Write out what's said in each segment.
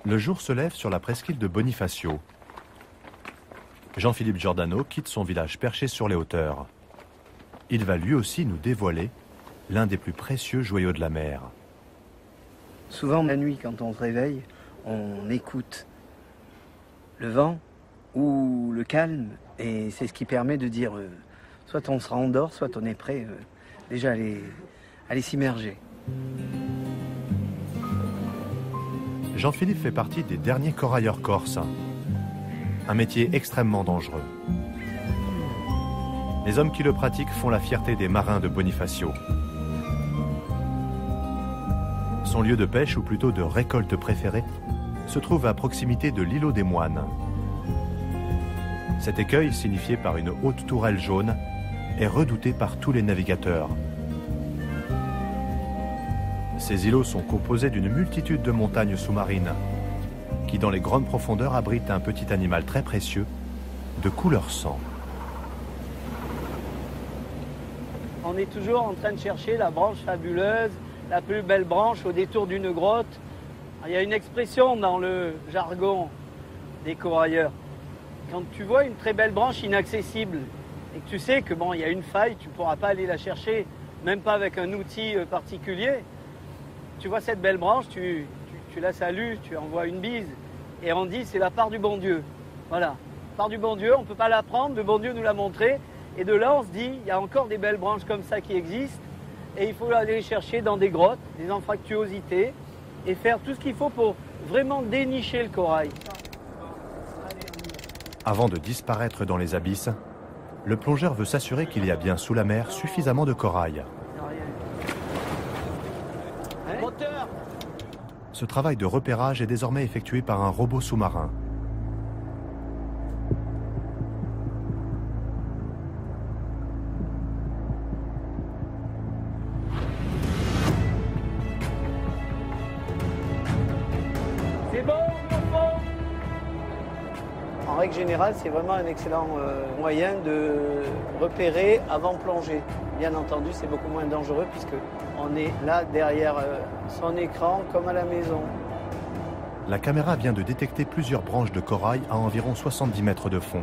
Le jour se lève sur la presqu'île de Bonifacio. Jean-Philippe Giordano quitte son village perché sur les hauteurs. Il va lui aussi nous dévoiler l'un des plus précieux joyaux de la mer. Souvent, la nuit, quand on se réveille, on écoute le vent ou le calme, et c'est ce qui permet de dire soit on se rendort, soit on est prêt déjà à aller s'immerger. Jean-Philippe fait partie des derniers corailleurs corses. Un métier extrêmement dangereux. Les hommes qui le pratiquent font la fierté des marins de Bonifacio. Son lieu de pêche, ou plutôt de récolte préféré, se trouve à proximité de l'îlot des Moines. Cet écueil, signifié par une haute tourelle jaune, est redouté par tous les navigateurs. Ces îlots sont composés d'une multitude de montagnes sous-marines qui, dans les grandes profondeurs, abritent un petit animal très précieux de couleur sang. On est toujours en train de chercher la branche fabuleuse, la plus belle branche au détour d'une grotte. Il y a une expression dans le jargon des corailleurs. Quand tu vois une très belle branche inaccessible et que tu sais que bon, il y a une faille, tu ne pourras pas aller la chercher, même pas avec un outil particulier. Tu vois cette belle branche, tu la salues, tu envoies une bise et on dit c'est la part du bon Dieu. Voilà, part du bon Dieu, on ne peut pas la prendre, le bon Dieu nous l'a montré. Et de là, on se dit, il y a encore des belles branches comme ça qui existent et il faut aller les chercher dans des grottes, des anfractuosités et faire tout ce qu'il faut pour vraiment dénicher le corail. Avant de disparaître dans les abysses, le plongeur veut s'assurer qu'il y a bien sous la mer suffisamment de corail. Ce travail de repérage est désormais effectué par un robot sous-marin. C'est bon, en règle générale, c'est vraiment un excellent moyen de repérer avant plongée. Bien entendu, c'est beaucoup moins dangereux puisque on est là derrière son écran comme à la maison. La caméra vient de détecter plusieurs branches de corail à environ 70 mètres de fond.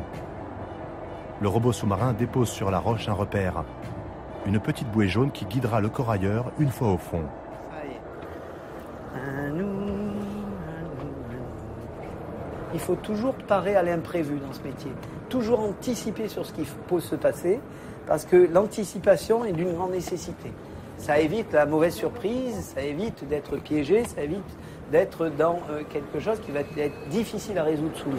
Le robot sous-marin dépose sur la roche un repère, une petite bouée jaune qui guidera le corailleur une fois au fond. Ça y est. Il faut toujours parer à l'imprévu dans ce métier, toujours anticiper sur ce qui peut se passer, parce que l'anticipation est d'une grande nécessité. Ça évite la mauvaise surprise, ça évite d'être piégé, ça évite d'être dans quelque chose qui va être difficile à résoudre sous l'eau.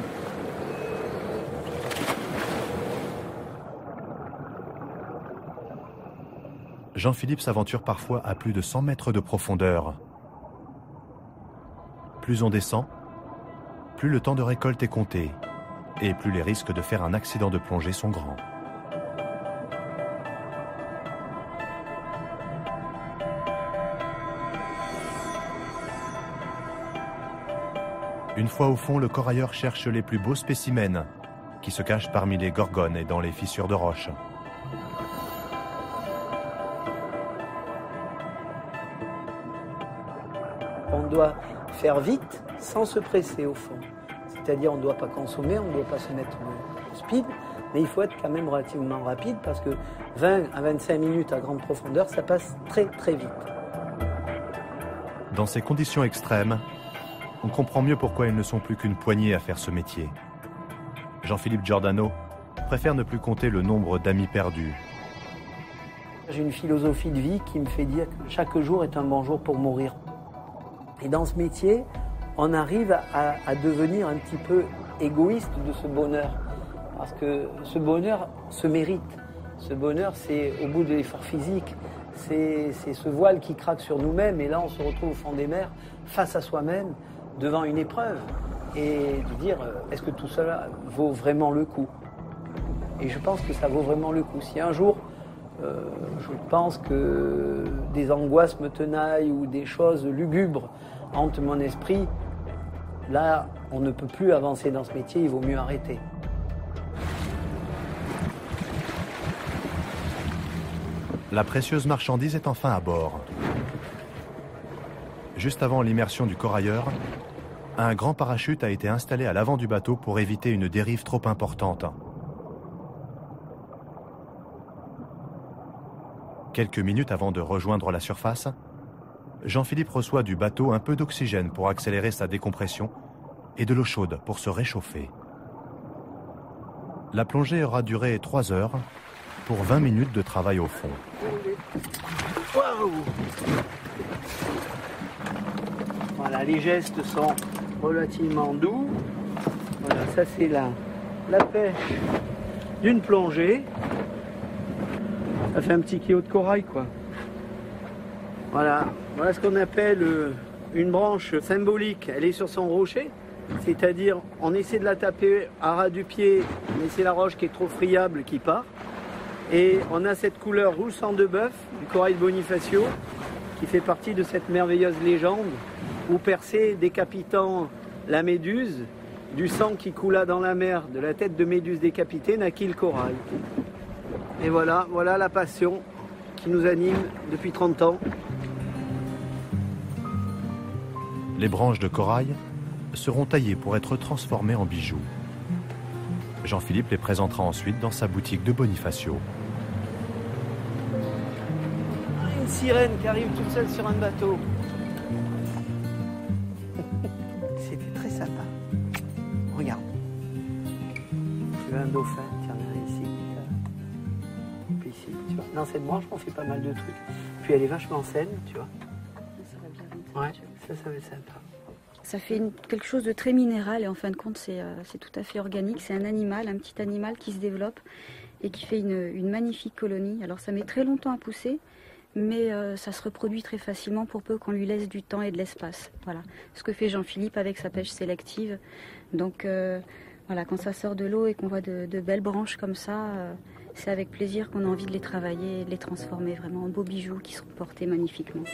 Jean-Philippe s'aventure parfois à plus de 100 mètres de profondeur. Plus on descend, plus le temps de récolte est compté et plus les risques de faire un accident de plongée sont grands. Une fois au fond, le corailleur cherche les plus beaux spécimens qui se cachent parmi les gorgones et dans les fissures de roches. On doit faire vite sans se presser au fond. C'est-à-dire on ne doit pas consommer, on ne doit pas se mettre au speed, mais il faut être quand même relativement rapide parce que 20 à 25 minutes à grande profondeur, ça passe très très vite. Dans ces conditions extrêmes, on comprend mieux pourquoi ils ne sont plus qu'une poignée à faire ce métier. Jean-Philippe Giordano préfère ne plus compter le nombre d'amis perdus. J'ai une philosophie de vie qui me fait dire que chaque jour est un bon jour pour mourir. Et dans ce métier, on arrive à devenir un petit peu égoïste de ce bonheur. Parce que ce bonheur se mérite. Ce bonheur, c'est au bout de l'effort physique. C'est ce voile qui craque sur nous-mêmes. Et là, on se retrouve au fond des mers, face à soi-même, devant une épreuve. Et de dire, est-ce que tout cela vaut vraiment le coup? Et je pense que ça vaut vraiment le coup. Si un jour, je pense que des angoisses me tenaillent ou des choses lugubres hantent mon esprit, là, on ne peut plus avancer dans ce métier, il vaut mieux arrêter. La précieuse marchandise est enfin à bord. Juste avant l'immersion du corailleur, Un grand parachute a été installé à l'avant du bateau pour éviter une dérive trop importante. Quelques minutes avant de rejoindre la surface, Jean-Philippe reçoit du bateau un peu d'oxygène pour accélérer sa décompression et de l'eau chaude pour se réchauffer. La plongée aura duré 3 heures pour 20 minutes de travail au fond. Waouh! Voilà, les gestes sont relativement doux. Voilà, ça c'est la pêche d'une plongée. Ça fait un petit kilo de corail, quoi. Voilà ce qu'on appelle une branche symbolique. Elle est sur son rocher, c'est-à-dire on essaie de la taper à ras du pied, mais c'est la roche qui est trop friable qui part. Et on a cette couleur rouge sang de bœuf, du corail de Bonifacio, qui fait partie de cette merveilleuse légende où Persée, décapitant la méduse, du sang qui coula dans la mer de la tête de méduse décapitée, naquit le corail. Et voilà la passion qui nous anime depuis 30 ans. Les branches de corail seront taillées pour être transformées en bijoux. Jean-Philippe les présentera ensuite dans sa boutique de Bonifacio. Une sirène qui arrive toute seule sur un bateau. C'était très sympa. Regarde. Tu veux un dauphin, tiens, ici. Puis ici, tu vois. Dans cette branche, on fait pas mal de trucs. Puis elle est vachement saine, tu vois. Ça va bien vite. Ouais, ça va être sympa. Ça fait quelque chose de très minéral et en fin de compte, c'est tout à fait organique. C'est un animal, un petit animal qui se développe et qui fait une magnifique colonie. Alors ça met très longtemps à pousser, mais ça se reproduit très facilement pour peu qu'on lui laisse du temps et de l'espace. Voilà, ce que fait Jean-Philippe avec sa pêche sélective. Donc voilà, quand ça sort de l'eau et qu'on voit de belles branches comme ça, c'est avec plaisir qu'on a envie de les travailler et de les transformer vraiment en beaux bijoux qui seront portés magnifiquement.